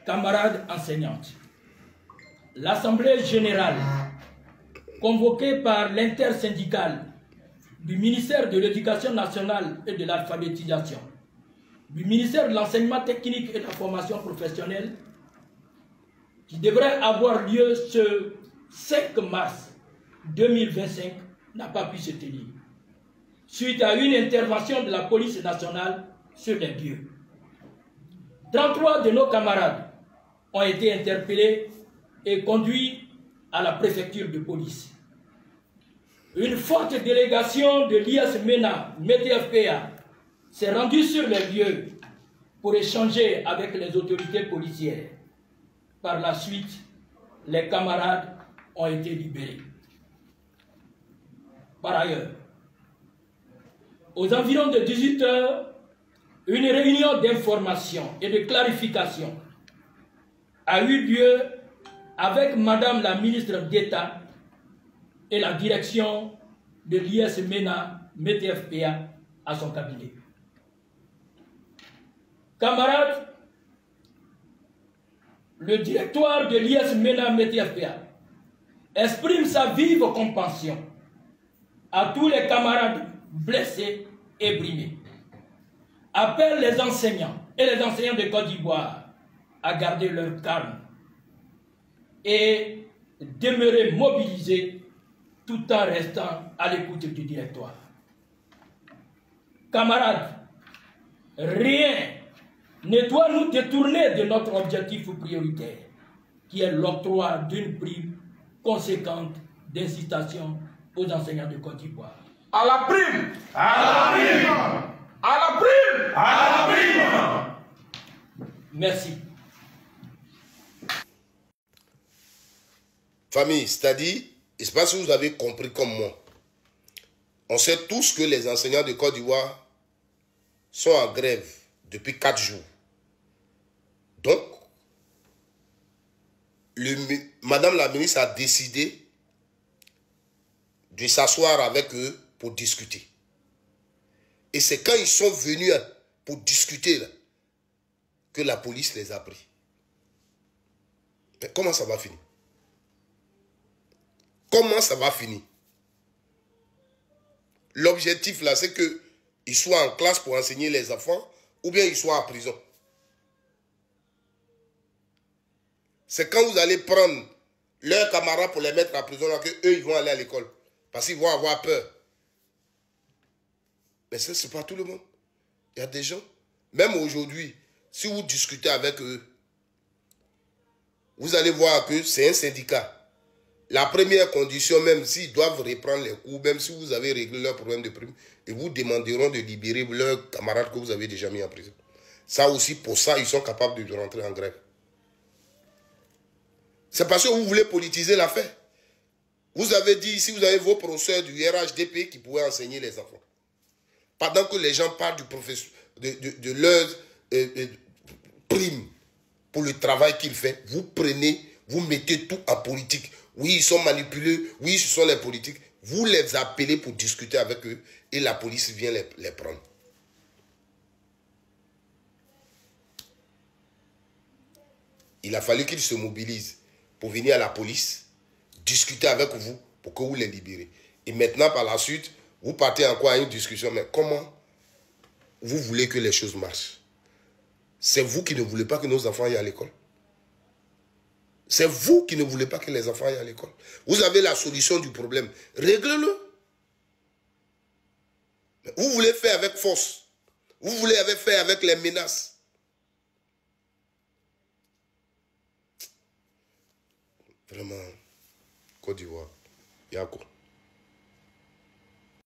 camarades enseignantes, l'Assemblée générale, convoquée par l'intersyndicale du ministère de l'Éducation nationale et de l'alphabétisation, du ministère de l'Enseignement technique et de la formation professionnelle, qui devrait avoir lieu ce 5 mars 2025, n'a pas pu se tenir, suite à une intervention de la police nationale sur les lieux. 33 de nos camarades ont été interpellés et conduits à la préfecture de police. Une forte délégation de l'IS-MENA, METFPA, s'est rendue sur les lieux pour échanger avec les autorités policières. Par la suite, les camarades ont été libérés. Par ailleurs, aux environs de 18 h, une réunion d'information et de clarification a eu lieu avec Madame la ministre d'État et la direction de l'IS-MENA METFPA à son cabinet. Camarades, le directoire de l'IS-MENA METFPA exprime sa vive compassion à tous les camarades blessés et brimés. Appelle les enseignants et les enseignants de Côte d'Ivoire à garder leur calme et demeurer mobilisés tout en restant à l'écoute du directoire. Camarades, rien ne doit nous détourner de notre objectif prioritaire, qui est l'octroi d'une prime conséquente d'incitation aux enseignants de Côte d'Ivoire. À la prime! À la prime! À la prime! À la prime! Merci. Famille, c'est-à-dire, je ne sais pas si vous avez compris comme moi. On sait tous que les enseignants de Côte d'Ivoire sont en grève depuis 4 jours. Donc, Madame la ministre a décidé de s'asseoir avec eux pour discuter. Et c'est quand ils sont venus pour discuter là, que la police les a pris. Mais comment ça va finir? Comment ça va finir? L'objectif là, c'est qu'ils soient en classe pour enseigner les enfants ou bien ils soient en prison. C'est quand vous allez prendre leurs camarades pour les mettre en prison là, que eux ils vont aller à l'école. Parce qu'ils vont avoir peur. Mais ça, c'est pas tout le monde. Il y a des gens, même aujourd'hui, si vous discutez avec eux, vous allez voir que c'est un syndicat. La première condition, même s'ils doivent reprendre les cours, même si vous avez réglé leur problème de prime, ils vous demanderont de libérer leurs camarades que vous avez déjà mis en prison. Ça aussi, pour ça, ils sont capables de rentrer en grève. C'est parce que vous voulez politiser l'affaire. Vous avez dit, si vous avez vos professeurs du RHDP qui pouvaient enseigner les enfants. Pendant que les gens parlent du professeur, de leur prime pour le travail qu'il fait, vous prenez, vous mettez tout en politique. Oui, ils sont manipulés, oui, ce sont les politiques. Vous les appelez pour discuter avec eux et la police vient les prendre. Il a fallu qu'ils se mobilisent pour venir à la police, discuter avec vous pour que vous les libérez. Et maintenant, par la suite, vous partez encore à une discussion. Mais comment vous voulez que les choses marchent? C'est vous qui ne voulez pas que nos enfants aillent à l'école. C'est vous qui ne voulez pas que les enfants aillent à l'école. Vous avez la solution du problème. Réglez-le. Vous voulez faire avec force. Vous voulez faire avec les menaces. Vraiment, Côte d'Ivoire, il y a quoi?